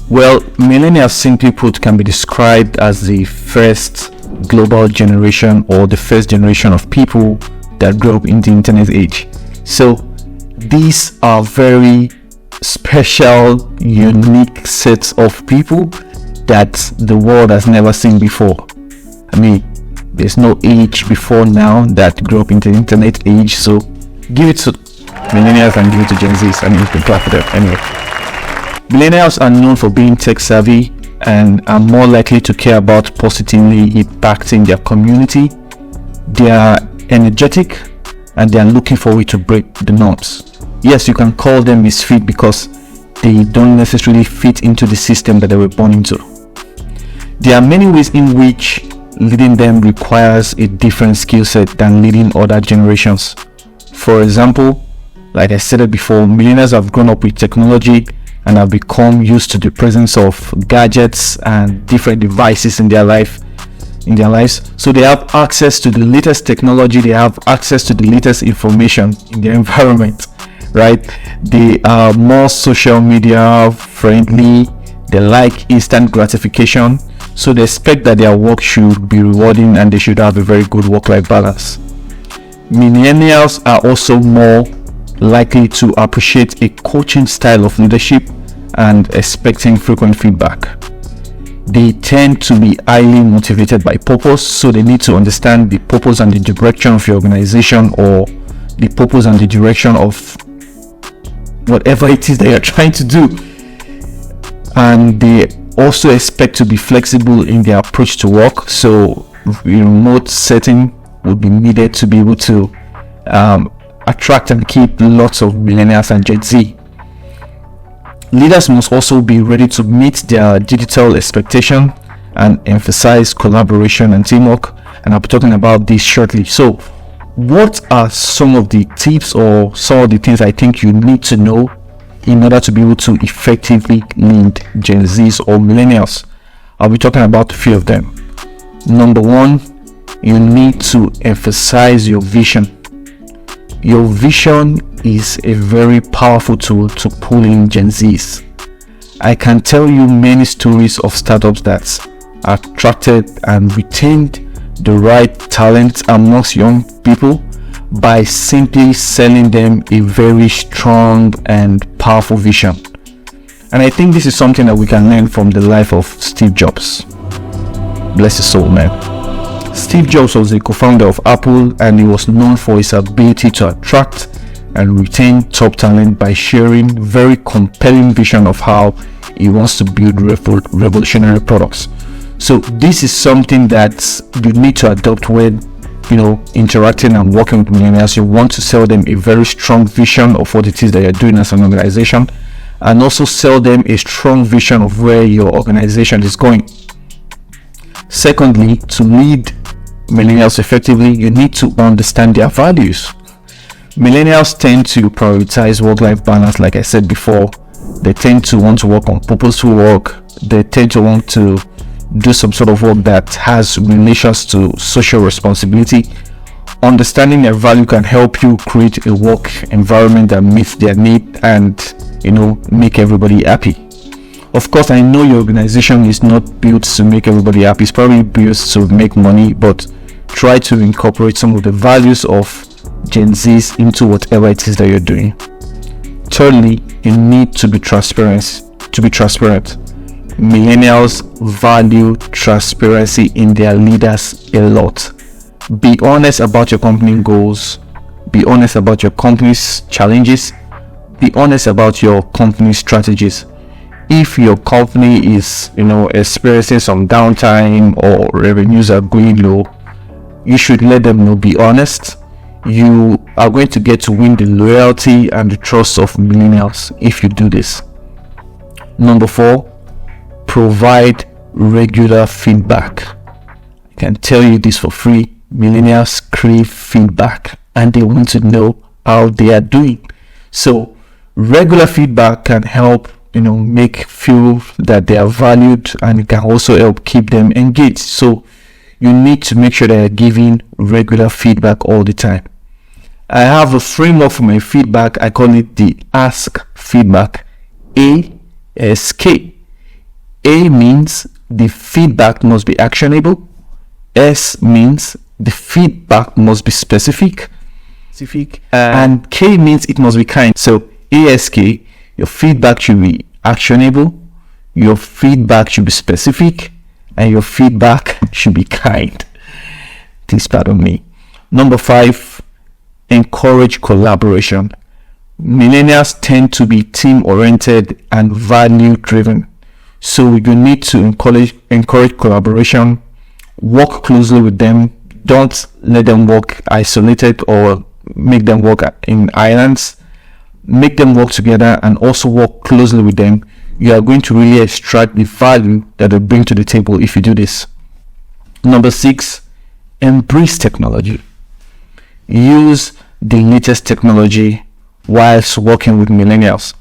Well, millennials, simply put, can be described as the first global generation or the first generation of people that grew up in the internet age. So these are very special, unique sets of people that the world has never seen before. I mean, there's no age before now that grew up in the internet age, so give it to millennials and give it to Gen Zs, and you can clap for them anyway. Millennials are known for being tech savvy and are more likely to care about positively impacting their community. They are energetic and they are looking for a way to break the norms. Yes, you can call them misfit because they don't necessarily fit into the system that they were born into. There are many ways in which leading them requires a different skill set than leading other generations. For example, like I said it before, millennials have grown up with technology and have become used to the presence of gadgets and different devices in their lives. So they have access to the latest technology, they have access to the latest information in their environment, right? They are more social media friendly, they like instant gratification, so they expect that their work should be rewarding and they should have a very good work-life balance. Millennials are also more likely to appreciate a coaching style of leadership and expecting frequent feedback. They tend to be highly motivated by purpose, so they need to understand the purpose and the direction of your organization, or the purpose and the direction of whatever it is that you're trying to do. And they also expect to be flexible in their approach to work, so remote setting will be needed to be able to attract and keep lots of millennials and Gen Z. Leaders must also be ready to meet their digital expectation and emphasize collaboration and teamwork, and I'll be talking about this shortly. So what are some of the tips or some of the things I think you need to know in order to be able to effectively lead Gen Zs or millennials? I'll be talking about a few of them. Number one, you need to emphasize your vision. Your vision is a very powerful tool to pull in Gen Zs. I can tell you many stories of startups that attracted and retained the right talent amongst young people by simply selling them a very strong and powerful vision. And I think this is something that we can learn from the life of Steve Jobs. Bless his soul, man. Steve Jobs was the co-founder of Apple, and he was known for his ability to attract and retain top talent by sharing very compelling vision of how he wants to build revolutionary products. So this is something that you need to adopt when interacting and working with millennials. You want to sell them a very strong vision of what it is that you're doing as an organization, and also sell them a strong vision of where your organization is going. Secondly, to lead millennials effectively, you need to understand their values. Millennials tend to prioritize work-life balance, like I said before. They tend to want to work on purposeful work. They tend to want to do some sort of work that has relations to social responsibility. Understanding their value can help you create a work environment that meets their need and make everybody happy. Of course, I know your organization is not built to make everybody happy. It's probably built to make money, but try to incorporate some of the values of Gen Zs into whatever it is that you're doing. Thirdly, you need to be transparent. Millennials value transparency in their leaders a lot. Be honest about your company goals. Be honest about your company's challenges. Be honest about your company's strategies. If your company is experiencing some downtime or revenues are going low, you should let them know. Be honest. You are going to get to win the loyalty and the trust of millennials if you do this. Number 4, provide regular feedback. I can tell you this for free. Millennials crave feedback and they want to know how they are doing. So regular feedback can help make feel that they are valued, and it can also help keep them engaged. So you need to make sure that you're giving regular feedback all the time. I have a framework for my feedback. I call it the Ask Feedback. ASK. A means the feedback must be actionable. S means the feedback must be specific. And K means it must be kind. So ASK, your feedback should be actionable, your feedback should be specific, and your feedback should be kind. Please pardon me. Number 5, encourage collaboration. Millennials tend to be team-oriented and value-driven. So you need to encourage collaboration, work closely with them. Don't let them work isolated or make them work in islands. Make them work together and also work closely with them. You are going to really extract the value that they bring to the table if you do this. Number 6, embrace technology. Use the latest technology whilst working with millennials.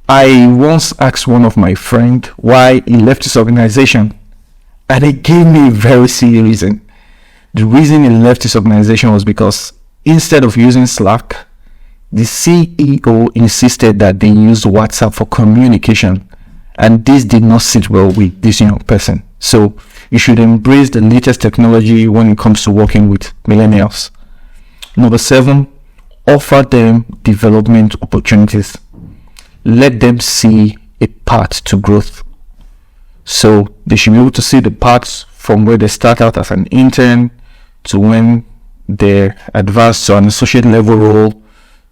I once asked one of my friends why he left his organization, and he gave me a very silly reason. The reason he left his organization was because instead of using Slack, the CEO insisted that they use WhatsApp for communication, and this did not sit well with this young person. So you should embrace the latest technology when it comes to working with millennials. Number 7, offer them development opportunities. Let them see a path to growth. So they should be able to see the paths from where they start out as an intern to when they advance to an associate level role,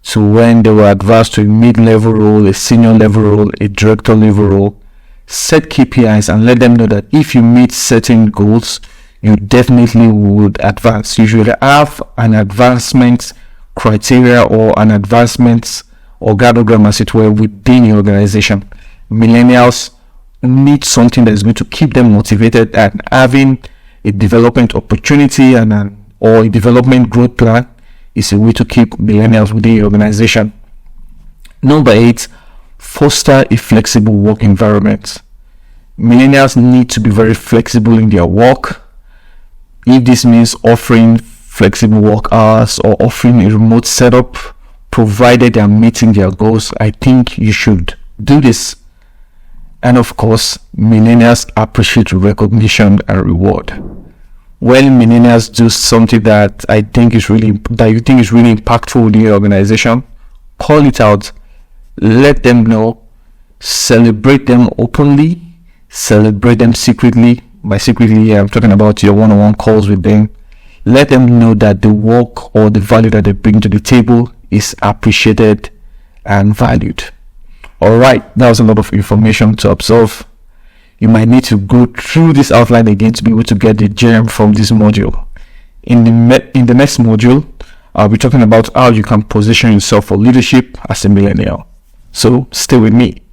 to when they were advanced to a mid-level role, a senior level role, a director level role. Set KPIs and let them know that if you meet certain goals, you definitely would advance. You should have an advancement criteria or an advancement organogram, as it were, within your organization. Millennials need something that is going to keep them motivated, and having a development opportunity or a development growth plan is a way to keep millennials within your organization. Number 8, foster a flexible work environment. Millennials need to be very flexible in their work. If this means offering flexible work hours or offering a remote setup, provided they are meeting their goals, I think you should do this. And of course, millennials appreciate recognition and reward. When millennials do something that you think is really impactful within your organization, call it out, let them know, celebrate them openly, celebrate them secretly. By secretly, I'm talking about your one-on-one calls with them. Let them know that the work or the value that they bring to the table is appreciated and valued. Alright, that was a lot of information to absorb. You might need to go through this outline again to be able to get the gem from this module. In the next module, I'll be talking about how you can position yourself for leadership as a millennial. So stay with me.